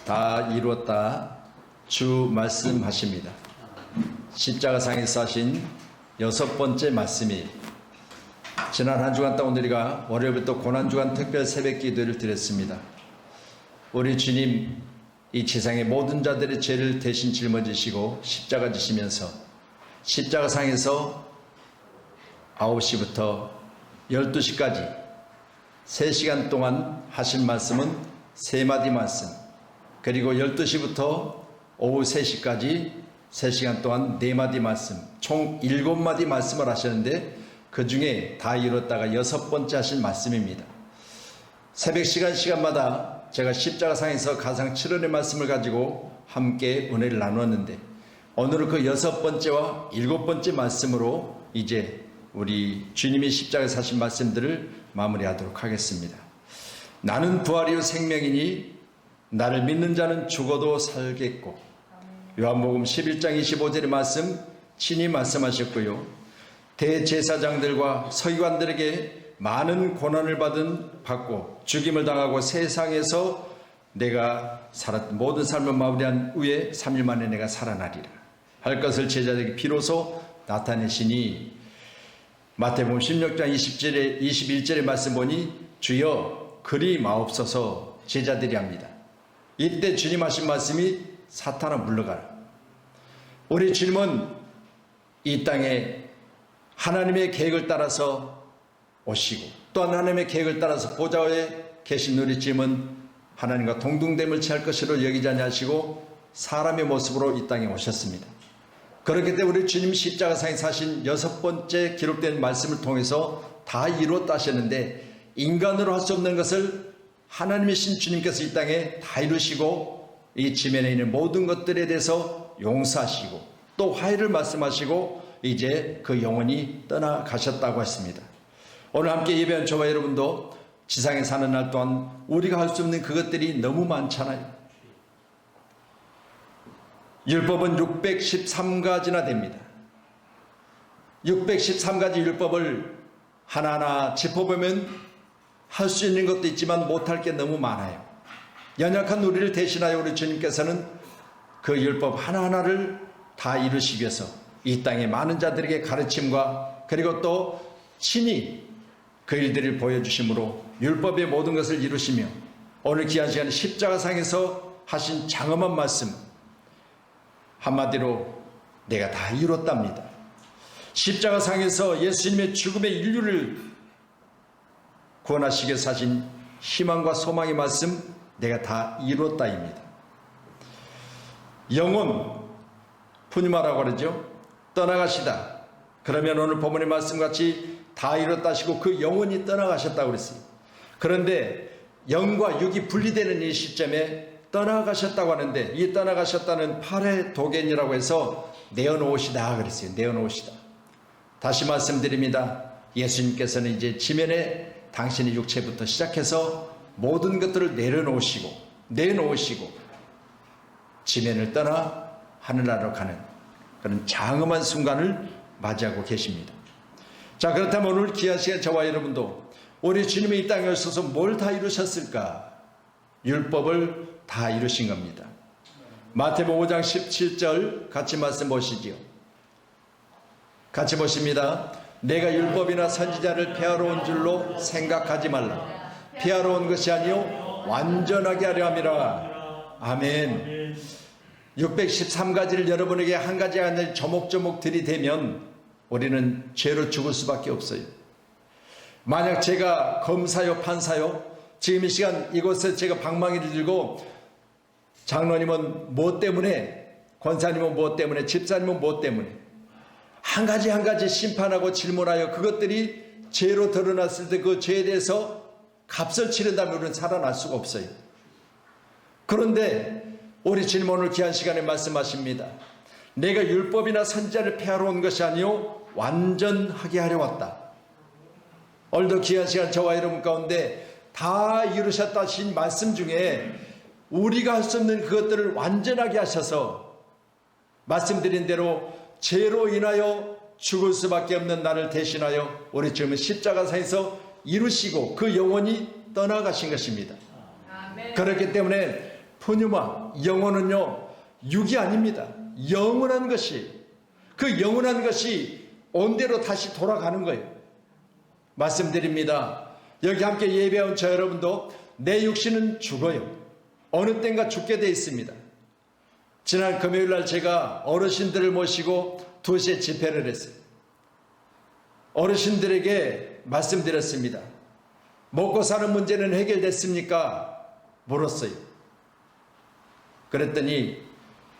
다 이루었다 주 말씀하십니다. 십자가상에서 하신 6번째 말씀이 지난 한 주간 동안 우리가 월요일부터 고난주간 특별 새벽 기도를 드렸습니다. 우리 주님 이 세상의 모든 자들의 죄를 대신 짊어지시고 십자가 지시면서 십자가상에서 9시부터 12시까지 3시간 동안 하신 말씀은 3마디 말씀, 그리고 12시부터 오후 3시까지 3시간 동안 4마디 말씀, 총 7마디 말씀을 하셨는데 그 중에 다 이뤘다가 6번째 하신 말씀입니다. 새벽 시간마다 제가 십자가상에서 가장 7월의 말씀을 가지고 함께 은혜를 나누었는데 오늘은 그 6번째와 7번째 말씀으로 이제 우리 주님이 십자가에서 하신 말씀들을 마무리하도록 하겠습니다. 나는 부활이요 생명이니 나를 믿는 자는 죽어도 살겠고, 요한복음 11장 25절의 말씀 친히 말씀하셨고요. 대제사장들과 서기관들에게 많은 고난을 받고 죽임을 당하고 세상에서 내가 모든 삶을 마무리한 후에 3일 만에 내가 살아나리라 할 것을 제자들에게 비로소 나타내시니, 마태복음 16장 21절의 말씀 보니 주여 그리 마옵소서 제자들이 합니다. 이때 주님 하신 말씀이 사탄아 물러가라. 우리 주님은 이 땅에 하나님의 계획을 따라서 오시고 또한 하나님의 계획을 따라서 보좌에 계신 우리 주님은 하나님과 동등됨을 취할 것으로 여기지 아니하시고 사람의 모습으로 이 땅에 오셨습니다. 그렇기 때문에 우리 주님 십자가상에서 하신 6번째 기록된 말씀을 통해서 다 이루었다 하셨는데, 인간으로 할 수 없는 것을 하나님이신 주님께서 이 땅에 다 이루시고 이 지면에 있는 모든 것들에 대해서 용서하시고 또 화해를 말씀하시고 이제 그 영혼이 떠나가셨다고 했습니다. 오늘 함께 예배한 저와 여러분도 지상에 사는 날 동안 우리가 할 수 없는 그것들이 너무 많잖아요. 율법은 613가지나 됩니다. 613가지 율법을 하나하나 짚어보면 할 수 있는 것도 있지만 못할 게 너무 많아요. 연약한 우리를 대신하여 우리 주님께서는 그 율법 하나하나를 다 이루시기 위해서 이 땅의 많은 자들에게 가르침과 그리고 또 친히 그 일들을 보여주심으로 율법의 모든 것을 이루시며 오늘 귀한 시간에 십자가상에서 하신 장엄한 말씀, 한마디로 내가 다 이뤘답니다. 십자가상에서 예수님의 죽음의 인류를 구원하시기 위해서 하신 희망과 소망의 말씀, 내가 다 이뤘다입니다. 영혼 푸니마라고 그러죠. 떠나가시다. 그러면 오늘 본문의 말씀같이 다 이뤘다 하시고 그 영혼이 떠나가셨다고 그랬어요. 그런데 영과 육이 분리되는 이 시점에 떠나가셨다고 하는데, 이 떠나가셨다는 파레도겐이라고 해서 내어놓으시다 그랬어요. 내어놓으시다. 다시 말씀드립니다. 예수님께서는 이제 지면에 당신의 육체부터 시작해서 모든 것들을 내놓으시고 지면을 떠나 하늘나라로 가는 그런 장엄한 순간을 맞이하고 계십니다. 자, 그렇다면 오늘 귀한 시간 저와 여러분도 우리 주님이 이 땅에 오셔서 뭘 다 이루셨을까? 율법을 다 이루신 겁니다. 마태복음 5장 17절 같이 말씀 보시지요. 같이 보십니다. 내가 율법이나 선지자를 폐하러 온 줄로 생각하지 말라. 폐하러 온 것이 아니요 완전하게 하려 함이라. 아멘. 613가지를 여러분에게 한 가지 한 가지 조목조목 들이대면 우리는 죄로 죽을 수밖에 없어요. 만약 제가 검사요 판사요, 지금 이 시간 이곳에 제가 방망이를 들고 장로님은 뭐 때문에, 권사님은 뭐 때문에, 집사님은 뭐 때문에 한 가지 심판하고 질문하여 그것들이 죄로 드러났을 때 그 죄에 대해서 값을 치른다면 우리는 살아날 수가 없어요. 그런데 우리 주님 오늘 귀한 시간에 말씀하십니다. 내가 율법이나 선지자를 폐하러 온 것이 아니요 완전하게 하려 왔다. 오늘도 귀한 시간 저와 여러분 가운데 다 이루셨다 하신 말씀 중에 우리가 할 수 없는 그것들을 완전하게 하셔서 말씀드린 대로 죄로 인하여 죽을 수밖에 없는 나를 대신하여 우리 주님은 십자가상에서 이루시고 그 영혼이 떠나가신 것입니다. 아멘. 그렇기 때문에 푸뉴마, 영혼은요 육이 아닙니다. 영원한 것이, 그 영원한 것이 온대로 다시 돌아가는 거예요. 말씀드립니다. 여기 함께 예배한 저 여러분도 내 육신은 죽어요. 어느 땐가 죽게 돼 있습니다. 지난 금요일날 제가 어르신들을 모시고 2시에 집회를 했어요. 어르신들에게 말씀드렸습니다. 먹고 사는 문제는 해결됐습니까? 물었어요. 그랬더니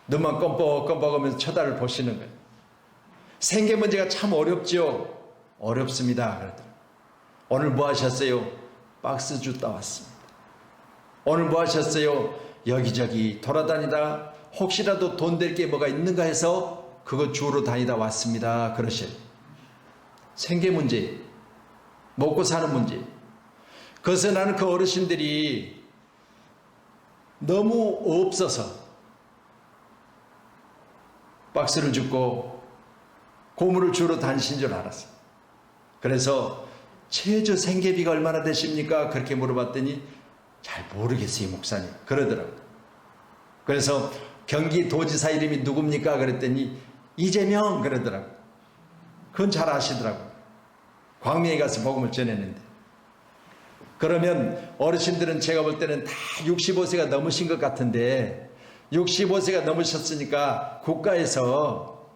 눈만 껌뻑껌뻑하면서 쳐다를 보시는 거예요. 생계 문제가 참 어렵죠? 어렵습니다. 그러더라고요. 오늘 뭐 하셨어요? 박스 줬다 왔습니다. 오늘 뭐 하셨어요? 여기저기 돌아다니다 혹시라도 돈 될 게 뭐가 있는가 해서 그거 주우러 다니다 왔습니다. 그러셔요. 생계 문제, 먹고 사는 문제. 그래서 나는 그 어르신들이 너무 없어서 박스를 줍고 고물을 주러 다니신 줄 알았어요. 그래서 최저 생계비가 얼마나 되십니까? 그렇게 물어봤더니 잘 모르겠어요, 목사님. 그러더라고요. 그래서 경기도지사 이름이 누굽니까? 그랬더니 이재명 그러더라고요. 그건 잘 아시더라고요. 광명에 가서 복음을 전했는데. 그러면 어르신들은 제가 볼 때는 다 65세가 넘으신 것 같은데 65세가 넘으셨으니까 국가에서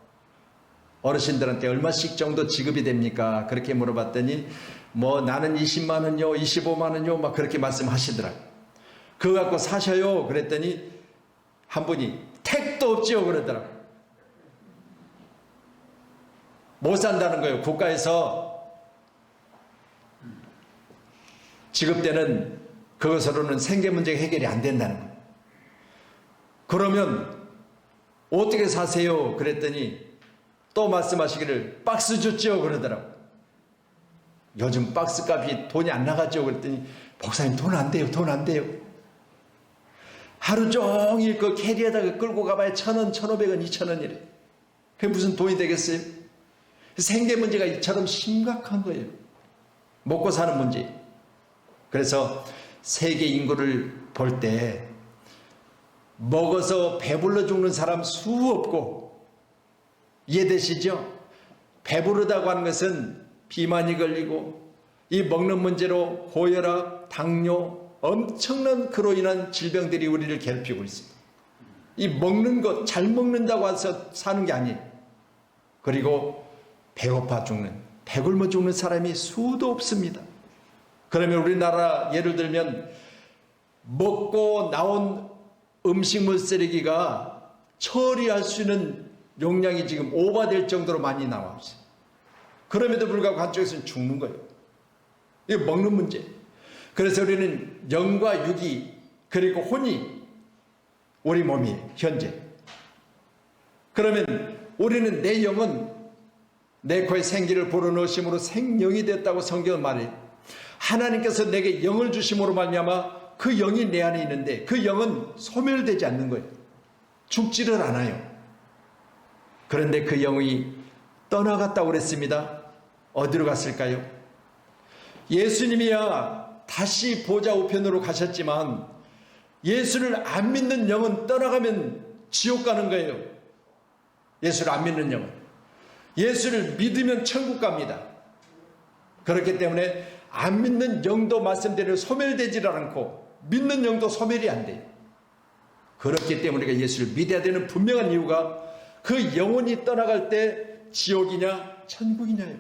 어르신들한테 얼마씩 정도 지급이 됩니까? 그렇게 물어봤더니 뭐 나는 20만 원요, 25만 원요 막 그렇게 말씀하시더라고요. 그거 갖고 사셔요. 그랬더니 한 분이 택도 없지요 그러더라고요. 못 산다는 거예요. 국가에서 지급되는 그것으로는 생계 문제가 해결이 안 된다는 거예요. 그러면 어떻게 사세요? 그랬더니 또 말씀하시기를 박스 줬죠 그러더라고요. 요즘 박스 값이 돈이 안 나가죠. 그랬더니 목사님 돈 안 돼요. 돈 안 돼요. 하루 종일 그 캐리에다가 끌고 가봐야 1,000원, 1,500원, 2,000원이래. 그게 무슨 돈이 되겠어요? 생계 문제가 이처럼 심각한 거예요. 먹고 사는 문제. 그래서 세계 인구를 볼 때 먹어서 배불러 죽는 사람 수 없고, 이해되시죠? 배부르다고 하는 것은 비만이 걸리고 이 먹는 문제로 고혈압, 당뇨, 엄청난 그로 인한 질병들이 우리를 괴롭히고 있습니다. 이 먹는 것, 잘 먹는다고 해서 사는 게 아니에요. 그리고 배고파 죽는, 배굶어 죽는 사람이 수도 없습니다. 그러면 우리나라 예를 들면 먹고 나온 음식물 쓰레기가 처리할 수 있는 용량이 지금 오버될 정도로 많이 나와 있어요. 그럼에도 불구하고 한쪽에서는 죽는 거예요. 이거 먹는 문제. 그래서 우리는 영과 육이 그리고 혼이 우리 몸이에요. 현재. 그러면 우리는 내 영은 내 코에 생기를 불어넣으심으로 생영이 됐다고 성경은 말해요. 하나님께서 내게 영을 주심으로 말미암아 그 영이 내 안에 있는데 그 영은 소멸되지 않는 거예요. 죽지를 않아요. 그런데 그 영이 떠나갔다고 그랬습니다. 어디로 갔을까요? 예수님이야 다시 보좌 우편으로 가셨지만 예수를 안 믿는 영은 떠나가면 지옥 가는 거예요. 예수를 안 믿는 영은. 예수를 믿으면 천국 갑니다. 그렇기 때문에 안 믿는 영도 말씀대로 소멸되지 않고 믿는 영도 소멸이 안 돼요. 그렇기 때문에 우리가 예수를 믿어야 되는 분명한 이유가 그 영혼이 떠나갈 때 지옥이냐 천국이냐요.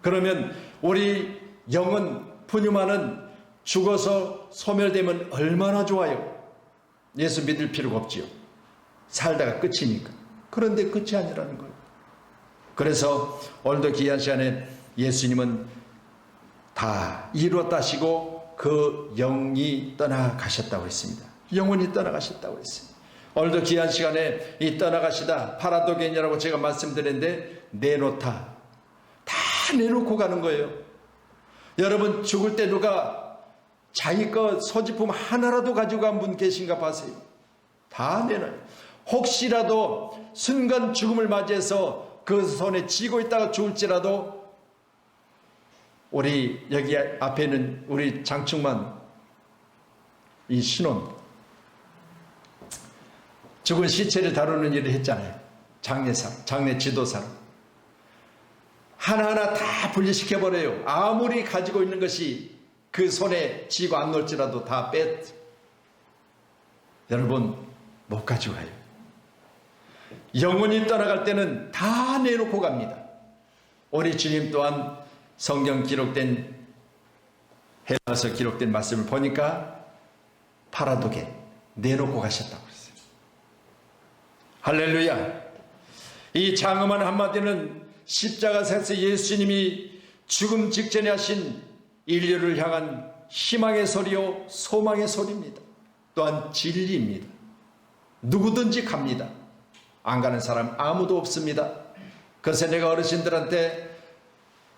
그러면 우리 영은 푸뉴마는 죽어서 소멸되면 얼마나 좋아요. 예수 믿을 필요가 없지요. 살다가 끝이니까. 그런데 끝이 아니라는 거예요. 그래서 오늘도 귀한 시간에 예수님은 다 이루었다 하시고 그 영이 떠나가셨다고 했습니다. 영혼이 떠나가셨다고 했습니다. 오늘도 귀한 시간에 이 떠나가시다 파라도겐이라고 제가 말씀드렸는데 내놓다. 다 내놓고 가는 거예요. 여러분 죽을 때 누가 자기 거 소지품 하나라도 가지고 간 분 계신가 봐세요. 다 내놔요. 혹시라도 순간 죽음을 맞이해서 그 손에 쥐고 있다가 죽을지라도 우리 여기 앞에 있는 우리 장충만 이 신혼 죽은 시체를 다루는 일을 했잖아요. 장례사, 장례 지도사로. 하나하나 다 분리시켜버려요. 아무리 가지고 있는 것이 그 손에 쥐고 안 놀지라도 다 뺐. 여러분, 못 가지고 가요. 영혼이 떠나갈 때는 다 내놓고 갑니다. 우리 주님 또한 성경 기록된, 헬라서 기록된 말씀을 보니까 파라도게 내놓고 가셨다고 그랬어요. 할렐루야. 이 장엄한 한마디는 십자가에서 예수님이 죽음 직전에 하신 인류를 향한 희망의 소리요 소망의 소리입니다. 또한 진리입니다. 누구든지 갑니다. 안 가는 사람 아무도 없습니다. 그래서 내가 어르신들한테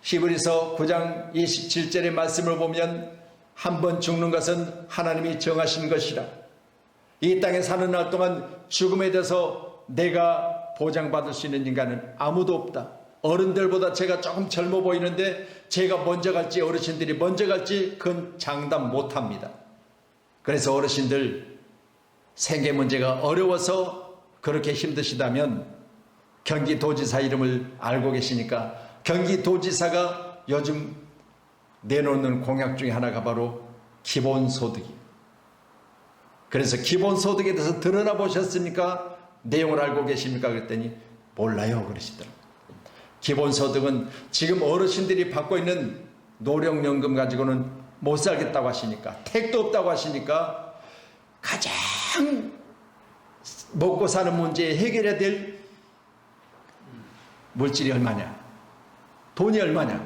히브리서 9장 27절의 말씀을 보면 한 번 죽는 것은 하나님이 정하신 것이라. 이 땅에 사는 날 동안 죽음에 대해서 내가 보장받을 수 있는 인간은 아무도 없다. 어른들보다 제가 조금 젊어 보이는데 제가 먼저 갈지 어르신들이 먼저 갈지 그건 장담 못합니다. 그래서 어르신들 생계 문제가 어려워서 그렇게 힘드시다면 경기도지사 이름을 알고 계시니까 경기도지사가 요즘 내놓는 공약 중에 하나가 바로 기본소득이에요. 그래서 기본소득에 대해서 드러나 보셨습니까? 내용을 알고 계십니까? 그랬더니 몰라요 그러시더라고요. 기본소득은 지금 어르신들이 받고 있는 노령연금 가지고는 못 살겠다고 하시니까, 택도 없다고 하시니까 가장 먹고 사는 문제에 해결해야 될 물질이 얼마냐, 돈이 얼마냐,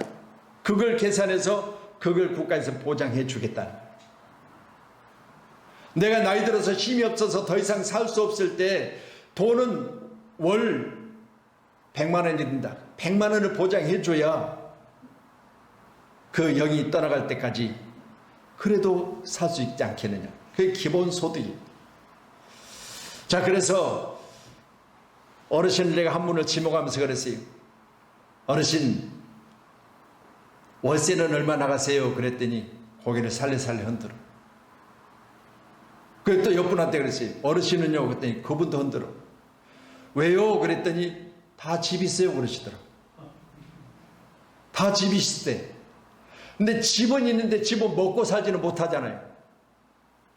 그걸 계산해서 그걸 국가에서 보장해 주겠다는 거예요. 내가 나이 들어서 힘이 없어서 더 이상 살 수 없을 때 돈은 월 100만 원이 든다. 100만 원을 보장해 줘야 그 영이 떠나갈 때까지 그래도 살 수 있지 않겠느냐. 그게 기본소득이에요. 자, 그래서 어르신을 내가 한 분을 지목하면서 그랬어요. 어르신, 월세는 얼마 나가세요? 그랬더니 고개를 살래살래 흔들어. 그랬더니 또 옆분한테 그랬어요. 어르신은요? 그랬더니 그분도 흔들어. 왜요? 그랬더니 다 집 있어요 그러시더라고요. 다 집이 있을 때. 근데 집은 있는데 집은 먹고 살지는 못하잖아요.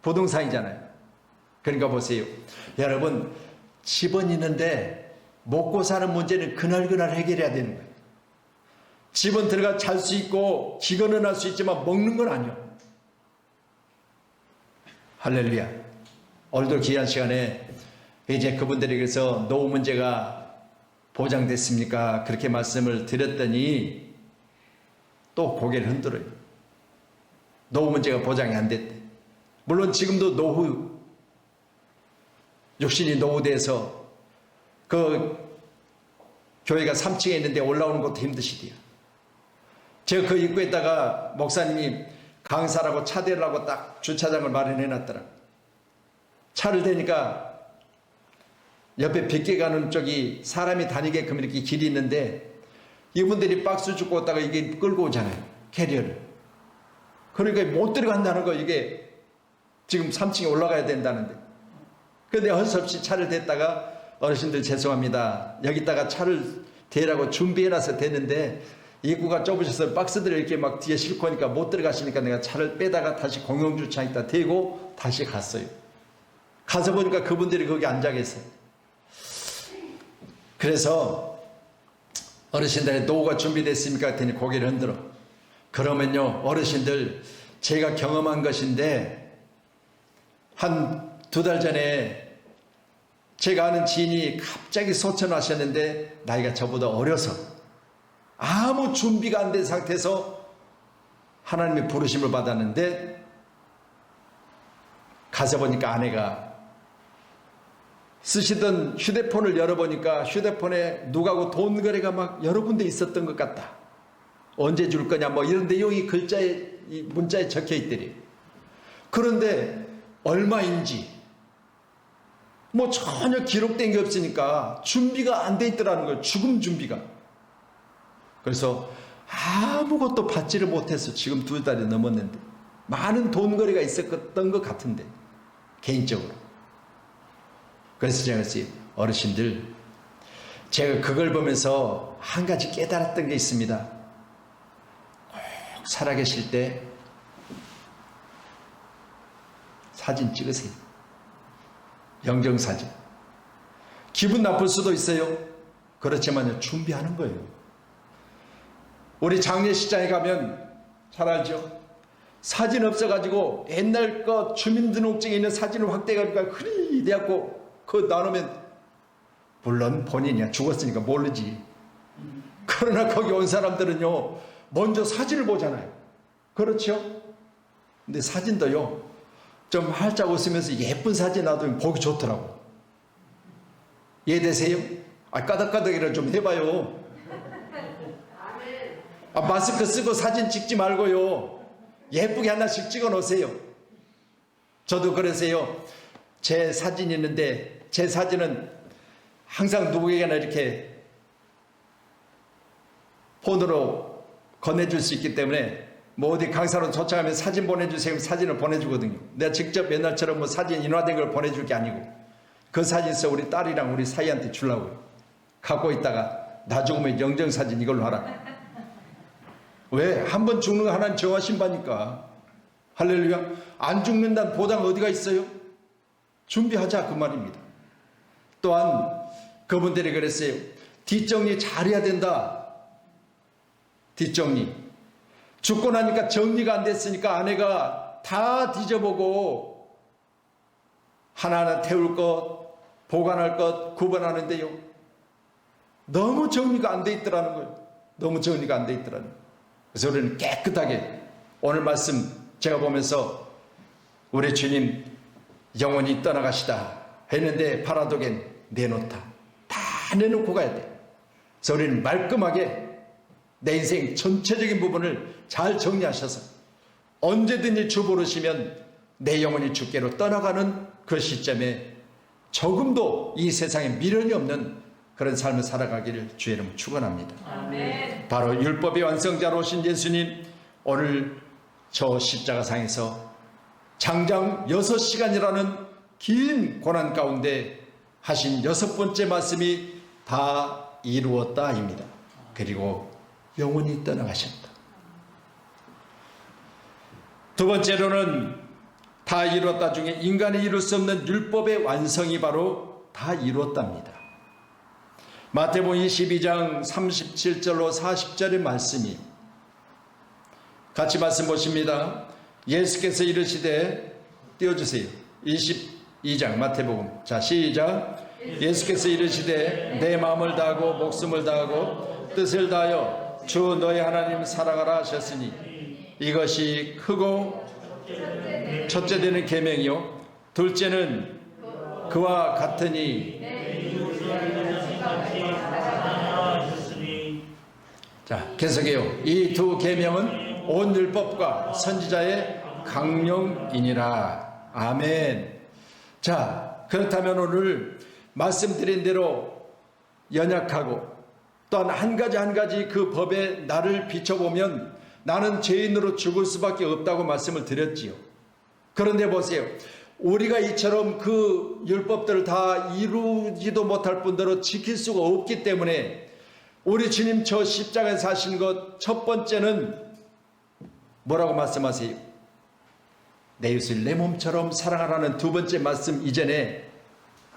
부동산이잖아요. 그러니까 보세요. 여러분, 집은 있는데 먹고 사는 문제는 그날그날 해결해야 되는 거예요. 집은 들어가 잘 수 있고 기거는 할 수 있지만 먹는 건 아니에요. 할렐루야. 오늘도 귀한 시간에 이제 그분들이 그래서 노후 문제가 보장됐습니까? 그렇게 말씀을 드렸더니 또 고개를 흔들어요. 노후 문제가 보장이 안 됐대. 물론 지금도 노후, 육신이 노후돼서 그 교회가 3층에 있는데 올라오는 것도 힘드시대요. 제가 그 입구에다가 목사님이 강사라고 차 대라고 딱 주차장을 마련해 놨더라. 차를 대니까 옆에 빗게 가는 쪽이 사람이 다니게끔 이렇게 길이 있는데 이분들이 박스 줍고 오다가 이게 끌고 오잖아요. 캐리어를. 그러니까 못 들어간다는 거. 이게 지금 3층에 올라가야 된다는데. 그런데 할 수 없이 차를 댔다가 어르신들 죄송합니다. 여기다가 차를 대라고 준비해놔서 대는데 입구가 좁으셔서 박스들을 이렇게 막 뒤에 싣고 오니까 못 들어가시니까 내가 차를 빼다가 다시 공용주차에다 대고 다시 갔어요. 가서 보니까 그분들이 거기 앉아 계세요. 그래서 어르신들의 노후가 준비됐습니까? 했더니 고개를 흔들어. 그러면요, 어르신들, 제가 경험한 것인데 한 2달 전에 제가 아는 지인이 갑자기 소천하셨는데 나이가 저보다 어려서 아무 준비가 안 된 상태에서 하나님의 부르심을 받았는데 가서 보니까 아내가 쓰시던 휴대폰을 열어보니까 휴대폰에 누가하고 돈 거래가 막 여러 군데 있었던 것 같다. 언제 줄 거냐 뭐 이런 내용이 글자에, 문자에 적혀 있더래요. 그런데 얼마인지 뭐 전혀 기록된 게 없으니까 준비가 안 돼 있더라는 거예요. 죽음 준비가. 그래서 아무것도 받지를 못해서 지금 2달이 넘었는데 많은 돈 거래가 있었던 것 같은데 개인적으로. 그래서 제가 어르신들, 제가 그걸 보면서 한 가지 깨달았던 게 있습니다. 꼭 살아계실 때 사진 찍으세요. 영정사진. 기분 나쁠 수도 있어요. 그렇지만요, 준비하는 거예요. 우리 장례식장에 가면 잘 알죠? 사진 없어가지고 옛날 거 주민등록증에 있는 사진을 확대해가지고 흐리 돼갖고 그거 나누면, 물론 본인이야 죽었으니까 모르지. 그러나 거기 온 사람들은요, 먼저 사진을 보잖아요. 그렇죠? 근데 사진도요, 좀 활짝 웃으면서 예쁜 사진 놔두면 보기 좋더라고. 이해되세요? 까닥까닥이라 좀 해봐요. 마스크 쓰고 사진 찍지 말고요, 예쁘게 하나씩 찍어 놓으세요. 저도 그러세요. 제 사진이 있는데, 제 사진은 항상 누구에게나 이렇게 폰으로 건네줄 수 있기 때문에, 뭐 어디 강사로 초청하면 사진 보내주세요. 사진을 보내주거든요. 내가 직접 옛날처럼 뭐 사진 인화된 걸 보내줄 게 아니고, 그 사진서 우리 딸이랑 우리 사이한테 주려고요. 갖고 있다가 나 죽으면 영정사진 이걸로 하라. 왜? 한 번 죽는 거 하나는 정하신 바니까. 할렐루야. 안 죽는다는 보장 어디가 있어요? 준비하자, 그 말입니다. 또한 그분들이 그랬어요. 뒷정리 잘해야 된다. 뒷정리. 죽고 나니까 정리가 안 됐으니까 아내가 다 뒤져보고 하나하나 태울 것, 보관할 것 구분하는데요, 너무 정리가 안 돼 있더라는 거예요. 너무 정리가 안 돼 있더라는 거예요. 그래서 우리는 깨끗하게, 오늘 말씀 제가 보면서 우리 주님 영원히 떠나가시다 했는데 파라독엔 내놓다. 다 내놓고 가야 돼. 그래서 우리는 말끔하게 내 인생 전체적인 부분을 잘 정리하셔서 언제든지 주 부르시면 내 영혼이 주께로 떠나가는 그 시점에 조금도 이 세상에 미련이 없는 그런 삶을 살아가기를 주의 이름으로 축원합니다. 아멘. 바로 율법의 완성자로 오신 예수님, 오늘 저 십자가상에서 장장 6시간이라는 긴 고난 가운데 하신 6번째 말씀이 다 이루었다입니다. 그리고 영원히 떠나가셨다. 두 번째로는 다 이루었다 중에 인간이 이룰 수 없는 율법의 완성이 바로 다 이루었답니다. 마태복음 22장 37절로 40절의 말씀이, 같이 말씀 보십니다. 예수께서 이르시되, 띄워주세요. 22장 마태복음. 자, 시작. 예수께서 이르시되 내 마음을 다하고 목숨을 다하고 뜻을 다하여 주 너의 하나님 사랑하라 하셨으니 이것이 크고 첫째 되는 계명이요 둘째는 그와 같으니. 자, 계속해요. 이 두 계명은 온 율법과 선지자의 강령이니라. 아멘. 자, 그렇다면 오늘 말씀드린 대로 연약하고 또한 한 가지 그 법에 나를 비춰보면 나는 죄인으로 죽을 수밖에 없다고 말씀을 드렸지요. 그런데 보세요. 우리가 이처럼 그 율법들을 다 이루지도 못할 뿐더러 지킬 수가 없기 때문에 우리 주님 저 십자가에서 하신 것 첫 번째는 뭐라고 말씀하세요? 내 이웃을 내 몸처럼 사랑하라는 두 번째 말씀 이전에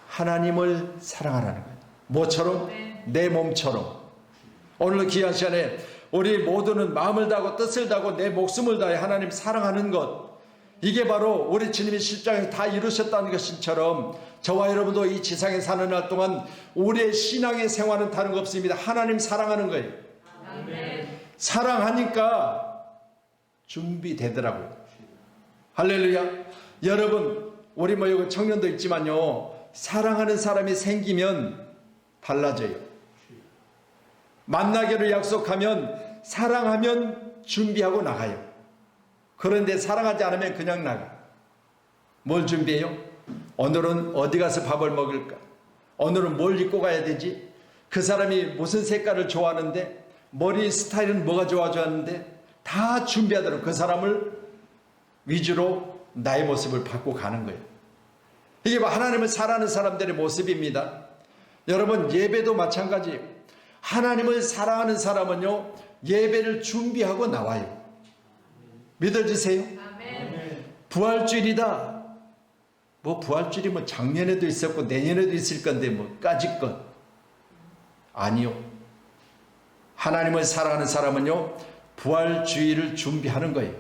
하나님을 사랑하라는 거예요. 뭐처럼? 내 몸처럼. 오늘 귀한 시간에 우리 모두는 마음을 다하고 뜻을 다하고 내 목숨을 다해 하나님 사랑하는 것, 이게 바로 우리 주님이 십자가에 다 이루셨다는 것처럼 저와 여러분도 이 지상에 사는 날 동안 우리의 신앙의 생활은 다른 거 없습니다. 하나님 사랑하는 거예요. 아멘. 사랑하니까 준비되더라고요. 할렐루야. 여러분, 우리 뭐 여기 청년도 있지만요, 사랑하는 사람이 생기면 달라져요. 만나기로 약속하면 사랑하면 준비하고 나가요. 그런데 사랑하지 않으면 그냥 나가. 뭘 준비해요? 오늘은 어디 가서 밥을 먹을까? 오늘은 뭘 입고 가야 되지? 그 사람이 무슨 색깔을 좋아하는데, 머리 스타일은 뭐가 좋아하는데, 다 준비하도록 그 사람을 위주로 나의 모습을 바꿔 가는 거예요. 이게 하나님을 사랑하는 사람들의 모습입니다. 여러분, 예배도 마찬가지예요. 하나님을 사랑하는 사람은요, 예배를 준비하고 나와요. 믿어지세요? 아멘. 부활주일이다. 뭐 부활주일이면 작년에도 있었고 내년에도 있을 건데 뭐 까짓것. 아니요. 하나님을 사랑하는 사람은요, 부활주일을 준비하는 거예요.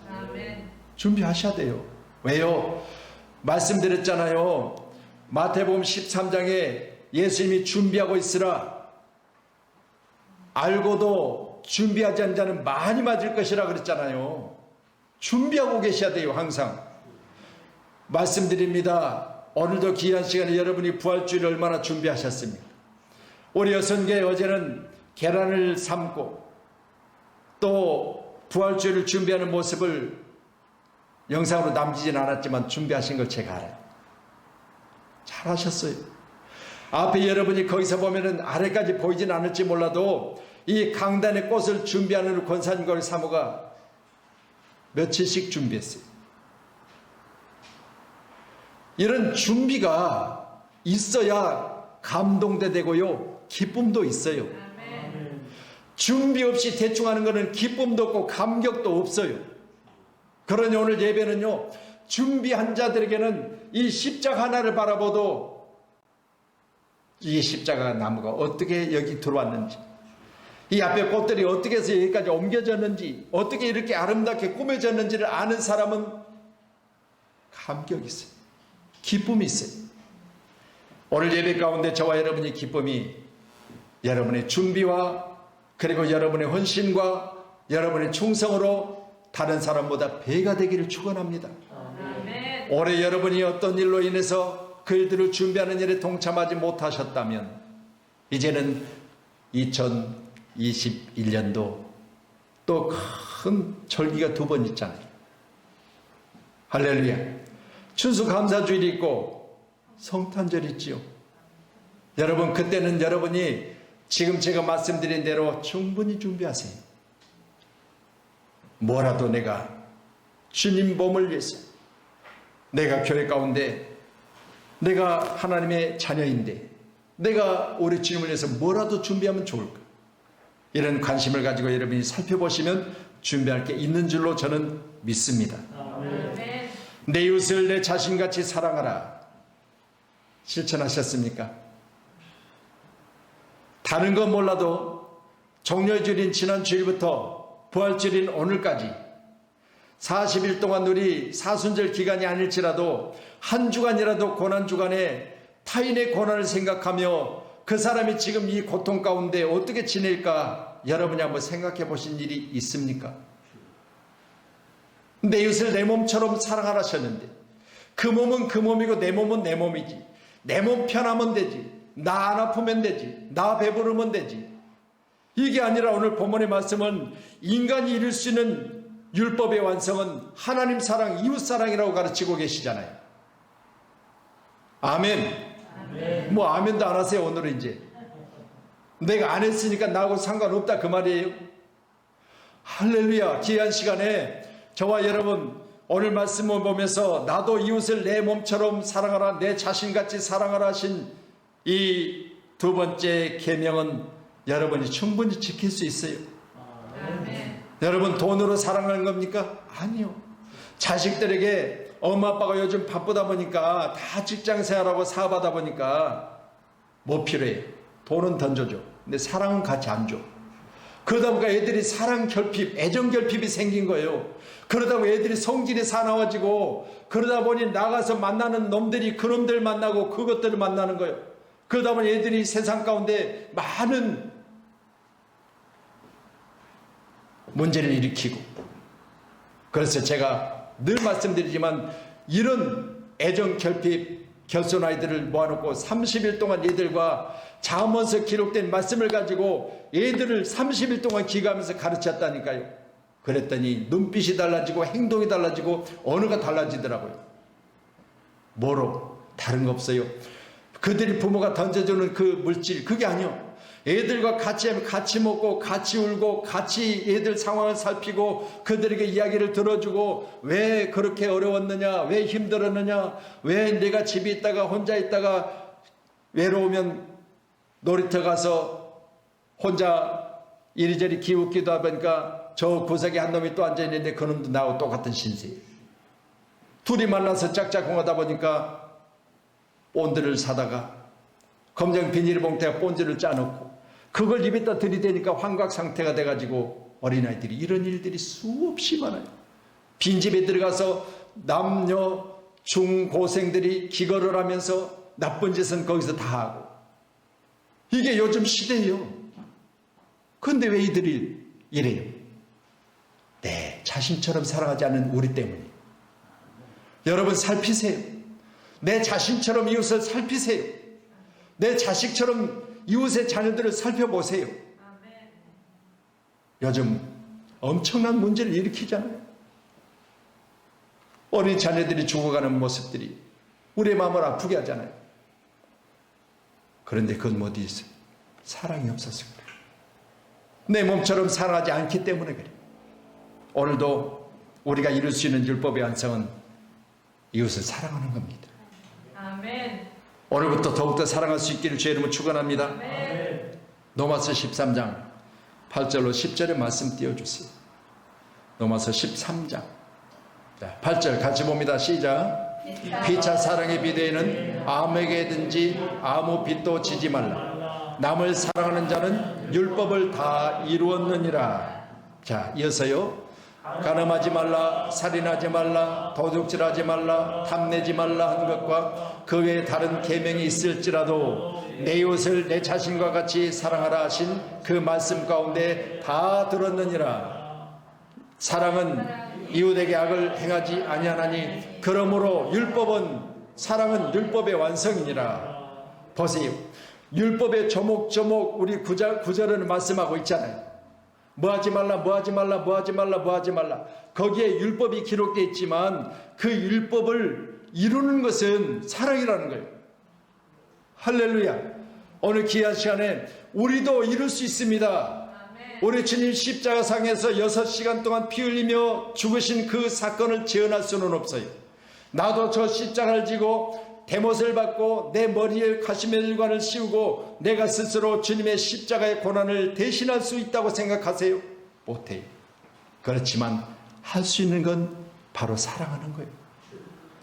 아멘. 준비하셔야 돼요. 왜요? 말씀드렸잖아요. 마태복음 13장에 예수님이 준비하고 있으라. 알고도 준비하지 않은 자는 많이 맞을 것이라 그랬잖아요. 준비하고 계셔야 돼요. 항상. 말씀드립니다. 오늘도 귀한 시간에 여러분이 부활주일을 얼마나 준비하셨습니까? 우리 여성계 어제는 계란을 삶고 또 부활주일을 준비하는 모습을 영상으로 남기진 않았지만 준비하신 걸 제가 알아요. 잘하셨어요. 앞에 여러분이 거기서 보면은 아래까지 보이진 않을지 몰라도 이 강단의 꽃을 준비하는 권사님과 우리 사모가 며칠씩 준비했어요. 이런 준비가 있어야 감동도 되고요, 기쁨도 있어요. 아멘. 준비 없이 대충 하는 것은 기쁨도 없고 감격도 없어요. 그러니 오늘 예배는요, 준비한 자들에게는 이 십자가 하나를 바라보도 이 십자가 나무가 어떻게 여기 들어왔는지, 이 앞에 꽃들이 어떻게 해서 여기까지 옮겨졌는지, 어떻게 이렇게 아름답게 꾸며졌는지를 아는 사람은 감격이 있어요. 기쁨이 있어요. 오늘 예배 가운데 저와 여러분의 기쁨이 여러분의 준비와 그리고 여러분의 헌신과 여러분의 충성으로 다른 사람보다 배가 되기를 축원합니다. 아멘. 올해 여러분이 어떤 일로 인해서 그 일들을 준비하는 일에 동참하지 못하셨다면 이제는 2021년도 또 큰 절기가 두 번 있잖아요. 할렐루야. 추수감사주일이 있고 성탄절이 있지요. 여러분, 그때는 여러분이 지금 제가 말씀드린 대로 충분히 준비하세요. 뭐라도 내가 주님 몸을 위해서, 내가 교회 가운데, 내가 하나님의 자녀인데 내가 우리 주님을 위해서 뭐라도 준비하면 좋을까, 이런 관심을 가지고 여러분이 살펴보시면 준비할 게 있는 줄로 저는 믿습니다. 아멘. 내 이웃을 내 자신같이 사랑하라. 실천하셨습니까? 다른 건 몰라도 종려주일인 지난 주일부터 부활주일인 오늘까지 40일 동안 우리 사순절 기간이 아닐지라도 한 주간이라도 고난주간에 타인의 고난을 생각하며 그 사람이 지금 이 고통 가운데 어떻게 지낼까 여러분이 한번 생각해 보신 일이 있습니까? 내 이웃을 내 몸처럼 사랑하라 하셨는데 그 몸은 그 몸이고 내 몸은 내 몸이지. 내 몸 편하면 되지. 나 안 아프면 되지. 나 배부르면 되지. 이게 아니라 오늘 본문의 말씀은 인간이 이룰 수 있는 율법의 완성은 하나님 사랑, 이웃 사랑이라고 가르치고 계시잖아요. 아멘. 아멘. 뭐 아멘도 안 하세요. 오늘은 이제 내가 안 했으니까 나하고 상관없다 그 말이에요. 할렐루야. 귀한 시간에 저와 여러분 오늘 말씀을 보면서 나도 이웃을 내 몸처럼 사랑하라, 내 자신같이 사랑하라 하신 이 두 번째 계명은 여러분이 충분히 지킬 수 있어요. 아멘. 여러분 돈으로 사랑하는 겁니까? 아니요. 자식들에게 엄마 아빠가 요즘 바쁘다 보니까 다 직장 생활하고 사업하다 보니까 뭐 필요해? 돈은 던져줘. 근데 사랑은 같이 안 줘. 그러다 보니까 애들이 사랑 결핍, 애정 결핍이 생긴 거예요. 그러다 보니 애들이 성질이 사나워지고 그러다 보니 나가서 만나는 놈들이 그놈들 만나고 그것들을 만나는 거예요. 그러다 보니 애들이 세상 가운데 많은 문제를 일으키고, 그래서 제가 늘 말씀드리지만 이런 애정 결핍 결손 아이들을 모아놓고 30일 동안 얘들과 잠언서 기록된 말씀을 가지고 얘들을 30일 동안 기가하면서 가르쳤다니까요. 그랬더니 눈빛이 달라지고 행동이 달라지고 언어가 달라지더라고요. 뭐로? 다른 거 없어요. 그들이 부모가 던져주는 그 물질, 그게 아니요. 애들과 같이 먹고 같이 울고 같이 애들 상황을 살피고 그들에게 이야기를 들어주고 왜 그렇게 어려웠느냐, 왜 힘들었느냐, 왜 내가 집에 있다가 혼자 있다가 외로우면 놀이터 가서 혼자 이리저리 기웃기도 하니까 저 구석에 한 놈이 또 앉아있는데 그 놈도 나하고 똑같은 신세예요. 둘이 만나서 짝짝꿍하다 보니까 본드를 사다가 검정 비닐봉투에 본드를 짜놓고 그걸 입에다 들이대니까 환각 상태가 돼가지고 어린아이들이 이런 일들이 수없이 많아요. 빈집에 들어가서 남녀 중고생들이 기거를 하면서 나쁜 짓은 거기서 다 하고 이게 요즘 시대예요. 그런데 왜 이들이 이래요? 내 자신처럼 살아가지 않는 우리 때문이에요. 여러분 살피세요. 내 자신처럼 이웃을 살피세요. 내 자식처럼 이웃의 자녀들을 살펴보세요. 요즘 엄청난 문제를 일으키잖아요. 어린 자녀들이 죽어가는 모습들이 우리의 마음을 아프게 하잖아요. 그런데 그건 어디 있어요? 사랑이 없어서 그래요. 내 몸처럼 살아가지 않기 때문에 그래요. 오늘도 우리가 이룰 수 있는 율법의 완성은 이웃을 사랑하는 겁니다. 아멘. 오늘부터 더욱더 사랑할 수 있기를 주의 이름으로 축원합니다. 아멘. 로마서 13장 8절로 10절의 말씀 띄워주세요. 로마서 13장 8절 같이 봅니다. 시작. 피차 사랑의 비대에는 아무에게든지 아무 빚도 지지 말라. 남을 사랑하는 자는 율법을 다 이루었느니라. 자, 이어서요. 간음하지 말라, 살인하지 말라, 도둑질하지 말라, 탐내지 말라 한 것과 그 외에 다른 계명이 있을지라도 내 이웃을 내 자신과 같이 사랑하라 하신 그 말씀 가운데 다 들었느니라. 사랑은 이웃에게 악을 행하지 아니하나니 그러므로 사랑은 율법의 완성이니라. 보세요. 율법의 조목조목 우리 구절은 말씀하고 있잖아요. 뭐하지 말라, 뭐하지 말라, 뭐하지 말라, 뭐하지 말라. 거기에 율법이 기록되어 있지만 그 율법을 이루는 것은 사랑이라는 거예요. 할렐루야. 오늘 귀한 시간에 우리도 이룰 수 있습니다. 우리 주님 십자가상에서 6시간 동안 피 흘리며 죽으신 그 사건을 재현할 수는 없어요. 나도 저 십자가를 지고 대못을 받고 내 머리에 가시멜관을 씌우고 내가 스스로 주님의 십자가의 고난을 대신할 수 있다고 생각하세요? 못해요. 그렇지만 할 수 있는 건 바로 사랑하는 거예요.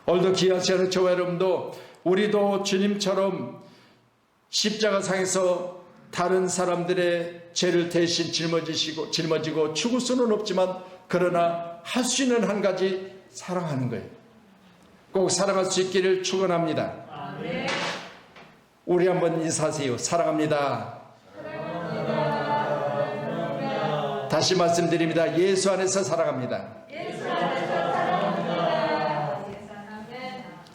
오늘도 귀한 시간에 저와 여러분도 우리도 주님처럼 십자가상에서 다른 사람들의 죄를 대신 짊어지고 죽을 수는 없지만 그러나 할 수 있는 한 가지 사랑하는 거예요. 꼭 사랑할 수 있기를 축원합니다. 아멘. 우리 한번 인사하세요. 사랑합니다. 다시 말씀드립니다. 예수 안에서 사랑합니다.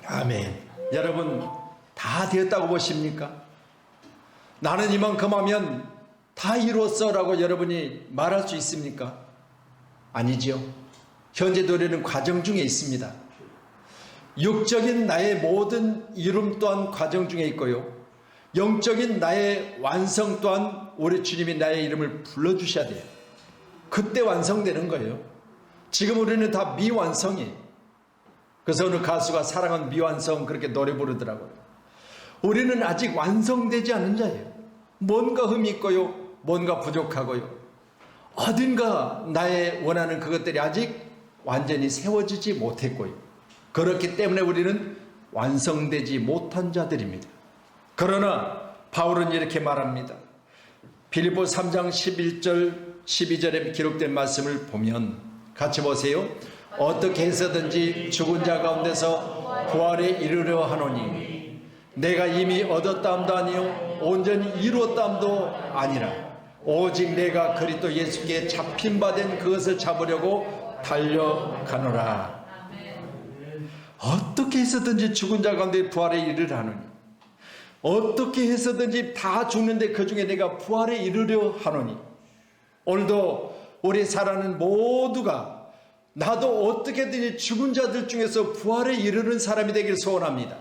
아멘. 여러분 다 되었다고 보십니까? 나는 이만큼 하면 다 이루었어 라고 여러분이 말할 수 있습니까? 아니지요. 현재도 우리는 과정 중에 있습니다. 육적인 나의 모든 이름 또한 과정 중에 있고요. 영적인 나의 완성 또한 우리 주님이 나의 이름을 불러주셔야 돼요. 그때 완성되는 거예요. 지금 우리는 다 미완성이에요. 그래서 어느 가수가 사랑은 미완성 그렇게 노래 부르더라고요. 우리는 아직 완성되지 않은 자예요. 뭔가 흠이 있고요. 뭔가 부족하고요. 어딘가 나의 원하는 그것들이 아직 완전히 세워지지 못했고요. 그렇기 때문에 우리는 완성되지 못한 자들입니다. 그러나 바울은 이렇게 말합니다. 빌립보 3장 11절 12절에 기록된 말씀을 보면 같이 보세요. 어떻게 해서든지 죽은 자 가운데서 부활에 이르려 하노니 내가 이미 얻었다함도 아니요 온전히 이루었다함도 아니라 오직 내가 그리스도 예수께 잡힌 바 된 그것을 잡으려고 달려가노라. 어떻게 해서든지 죽은 자 가운데 부활에 이르려 하노니 어떻게 해서든지 다 죽는데 그 중에 내가 부활에 이르려 하노니 오늘도 우리 살아가는 모두가 나도 어떻게든지 죽은 자들 중에서 부활에 이르는 사람이 되길 소원합니다.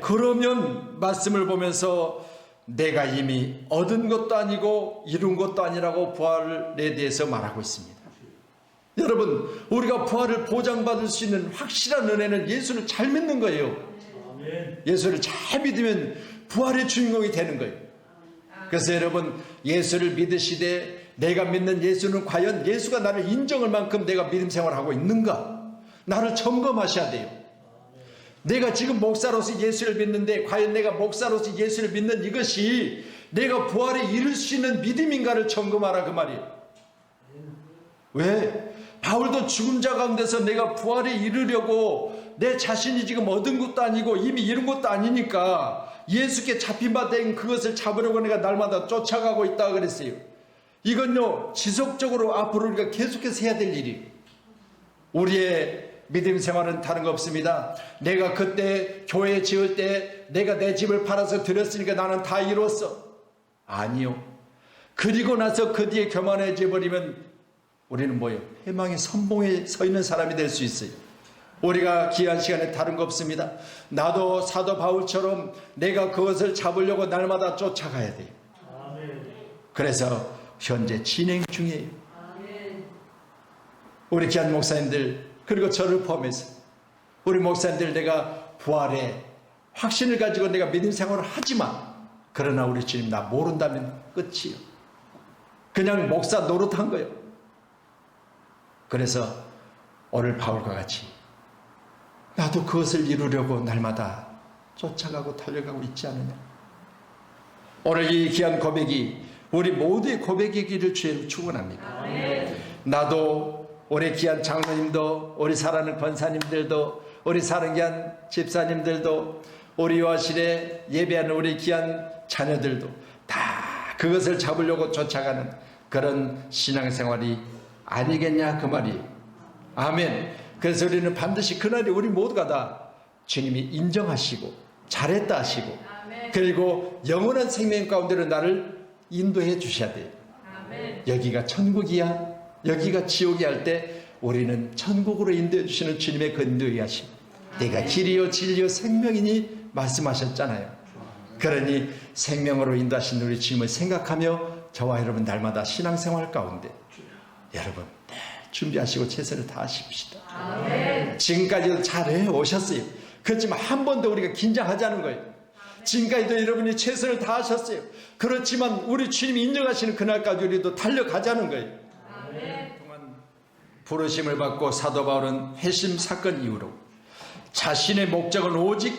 그러면 말씀을 보면서 내가 이미 얻은 것도 아니고 이룬 것도 아니라고 부활에 대해서 말하고 있습니다. 여러분, 우리가 부활을 보장받을 수 있는 확실한 은혜는 예수를 잘 믿는 거예요. 예수를 잘 믿으면 부활의 주인공이 되는 거예요. 그래서 여러분, 예수를 믿으시되 내가 믿는 예수는 과연 예수가 나를 인정할 만큼 내가 믿음 생활하고 있는가? 나를 점검하셔야 돼요. 내가 지금 목사로서 예수를 믿는데 과연 내가 목사로서 예수를 믿는 이것이 내가 부활에 이를 수 있는 믿음인가를 점검하라, 그 말이에요. 왜? 바울도 죽은 자 가운데서 내가 부활에 이르려고 내 자신이 지금 얻은 것도 아니고 이미 이룬 것도 아니니까 예수께 잡힌 바 된 그것을 잡으려고 내가 날마다 쫓아가고 있다 그랬어요. 이건요, 지속적으로 앞으로 우리가 계속해서 해야 될 일이에요. 우리의 믿음 생활은 다른 거 없습니다. 내가 그때 교회 지을 때 내가 내 집을 팔아서 드렸으니까 나는 다 이뤘어. 아니요. 그리고 나서 그 뒤에 교만해져 버리면 우리는 뭐예요? 해망의 선봉에 서 있는 사람이 될 수 있어요. 우리가 귀한 시간에 다른 거 없습니다. 나도 사도 바울처럼 내가 그것을 잡으려고 날마다 쫓아가야 돼요. 그래서 현재 진행 중이에요. 우리 귀한 목사님들, 그리고 저를 포함해서 우리 목사님들, 내가 부활에 확신을 가지고 내가 믿음 생활을 하지만 그러나 우리 주님 나 모른다면 끝이요. 그냥 목사 노릇한 거예요. 그래서 오늘 바울과 같이 나도 그것을 이루려고 날마다 쫓아가고 달려가고 있지 않느냐. 오늘 이 귀한 고백이 우리 모두의 고백이기를 주님 축원합니다. 나도 우리 귀한 장로님도, 우리 사랑하는 권사님들도, 우리 사랑하는 귀한 집사님들도, 우리 요하실에 예배하는 우리 귀한 자녀들도 다 그것을 잡으려고 쫓아가는 그런 신앙생활이 아니겠냐, 그 말이에요. 아멘. 그래서 우리는 반드시 그날에 우리 모두가 다 주님이 인정하시고 잘했다 하시고 그리고 영원한 생명 가운데로 나를 인도해 주셔야 돼요. 여기가 천국이야, 여기가 지옥이야 할 때 우리는 천국으로 인도해 주시는 주님의 그 인도에 하시고 내가 길이요 진리요 생명이니 말씀하셨잖아요. 그러니 생명으로 인도하신 우리 주님을 생각하며 저와 여러분 날마다 신앙생활 가운데 여러분 준비하시고 최선을 다하십시다. 지금까지도 잘해 오셨어요. 그렇지만 한 번 더 우리가 긴장하자는 거예요. 지금까지도 여러분이 최선을 다하셨어요. 그렇지만 우리 주님이 인정하시는 그날까지 우리도 달려가자는 거예요. 동안 부르심을 받고 사도 바울은 회심 사건 이후로 자신의 목적은 오직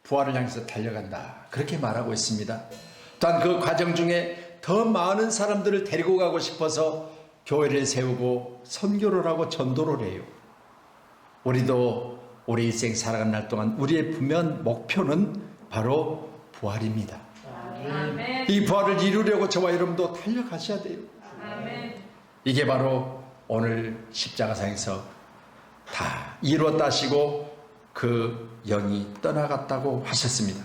부활을 향해서 달려간다, 그렇게 말하고 있습니다. 또한 그 과정 중에 더 많은 사람들을 데리고 가고 싶어서 교회를 세우고 선교를 하고 전도를 해요. 우리도 우리 일생 살아가는 날 동안 우리의 분명한 목표는 바로 부활입니다. 이 부활을 이루려고 저와 여러분도 달려가셔야 돼요. 이게 바로 오늘 십자가상에서 다 이루었다 하시고 그 영이 떠나갔다고 하셨습니다.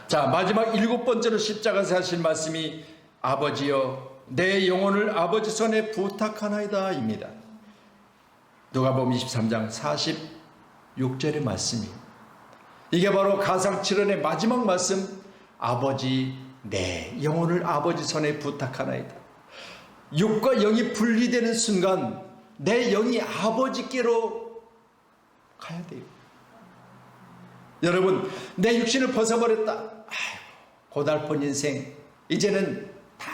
자, 마지막 7번째로 십자가에서 하신 말씀이 아버지여 내 영혼을 아버지 손에 부탁하나이다 입니다. 누가복음 23장 46절의 말씀이에요. 이게 바로 가상 7원의 마지막 말씀, 아버지 내 영혼을 아버지 손에 부탁하나이다. 육과 영이 분리되는 순간 내 영이 아버지께로 가야 돼요. 여러분, 내 육신을 벗어버렸다. 아이고, 고달픈 인생 이제는 다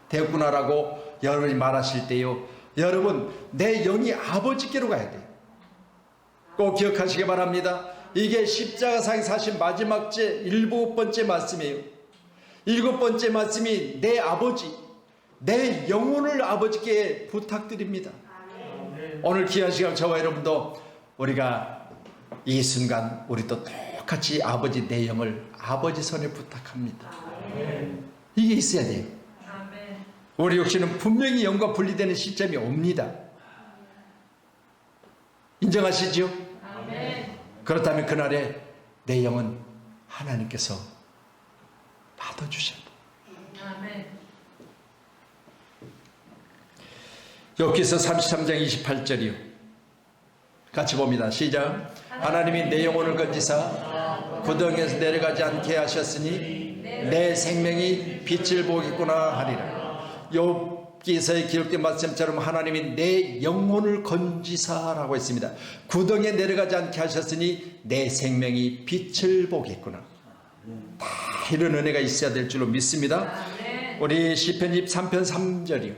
되었구나라고 여러분이 말하실 때요, 여러분 내 영이 아버지께로 가야 돼요. 꼭 기억하시기 바랍니다. 이게 십자가상에서 하신 마지막 7번째 말씀이에요. 7번째 말씀이 내 아버지, 내 영혼을 아버지께 부탁드립니다. 오늘 귀한 시간 저와 여러분도 우리가 이 순간 우리도 똑같이 아버지 내 영을 아버지 손에 부탁합니다. 이게 있어야 돼요. 우리 육신은 분명히 영과 분리되는 시점이 옵니다. 인정하시죠? 그렇다면 그날에 내 영은 하나님께서 받아주셔야 돼요. 욥기서 33장 28절이요. 같이 봅니다. 시작. 하나님이 내 영혼을 건지사 구덩이에서 내려가지 않게 하셨으니 내 생명이 빛을 보겠구나 하리라. 욥기서에 기록된 말씀처럼 하나님이 내 영혼을 건지사라고 했습니다. 구덩이에 내려가지 않게 하셨으니 내 생명이 빛을 보겠구나. 다 이런 은혜가 있어야 될 줄로 믿습니다. 우리 시편 23편 3절이요.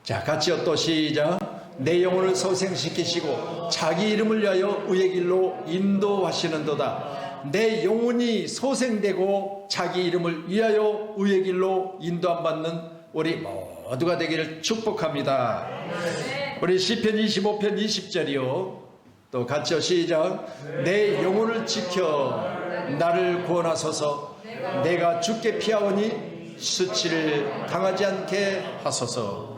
자, 같이요. 또 시작. 내 영혼을 소생시키시고 자기 이름을 위하여 의의 길로 인도하시는도다. 내 영혼이 소생되고 자기 이름을 위하여 의의 길로 인도함 받는 우리 모두가 되기를 축복합니다. 우리 시편 25편 20절이요. 또 같이요. 시작. 내 영혼을 지켜 나를 구원하소서. 내가 죽게 피하오니 수치를 당하지 않게 하소서.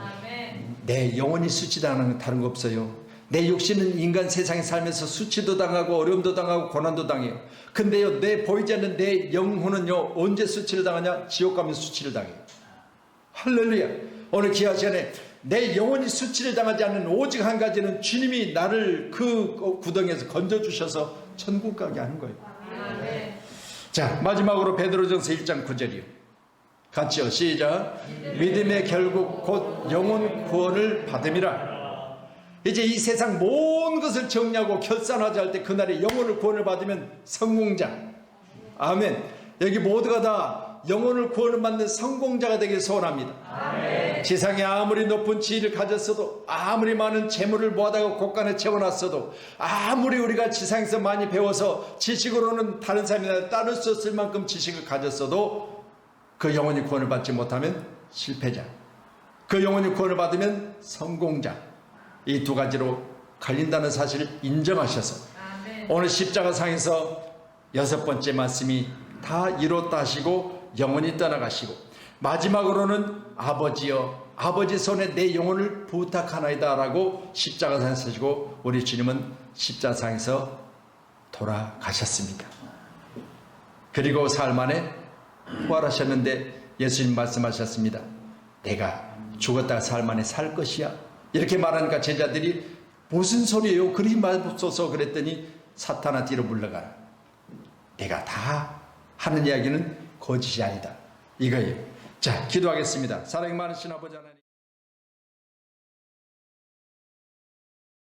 내 영혼이 수치당하는 건 다른 거 없어요. 내 육신은 인간 세상에 살면서 수치도 당하고 어려움도 당하고 고난도 당해요. 근데요, 내 보이지 않는 내 영혼은요, 언제 수치를 당하냐? 지옥 가면 수치를 당해요. 할렐루야. 오늘 귀한 시간에 내 영혼이 수치를 당하지 않는 오직 한 가지는 주님이 나를 그 구덩이에서 건져주셔서 천국 가게 하는 거예요. 자, 마지막으로 베드로전서 1장 9절이요. 같이요. 시작. 믿음의 결국 곧 영혼 구원을 받음이라. 이제 이 세상 모든 것을 정리하고 결산하지 할 때 그날에 영혼을 구원을 받으면 성공자. 아멘. 여기 모두가 다 영혼을 구원을 받는 성공자가 되길 소원합니다. 아멘. 세상에 아무리 높은 지위를 가졌어도, 아무리 많은 재물을 모아다가 곳간에 채워놨어도, 아무리 우리가 지상에서 많이 배워서 지식으로는 다른 사람이 따를 수 없을 만큼 지식을 가졌어도 그 영혼이 구원을 받지 못하면 실패자, 그 영혼이 구원을 받으면 성공자. 이 두 가지로 갈린다는 사실을 인정하셔서 오늘 십자가상에서 6번째 말씀이 다 이뤘다 하시고 영원히 떠나가시고, 마지막으로는 아버지여 아버지 손에 내 영혼을 부탁하나이다 라고 십자가상에 서시고 우리 주님은 십자가상에서 돌아가셨습니다. 그리고 사흘 만에 부활하셨는데 예수님 말씀하셨습니다. 내가 죽었다가 사흘 만에 살 것이야. 이렇게 말하니까 제자들이 무슨 소리예요? 그리 말없어서 그랬더니 사탄아 뒤로 물러가라. 내가 다 하는 이야기는 거짓이 아니다. 이거예요. 자, 기도하겠습니다. 사랑이 많으신 아버지 하나님.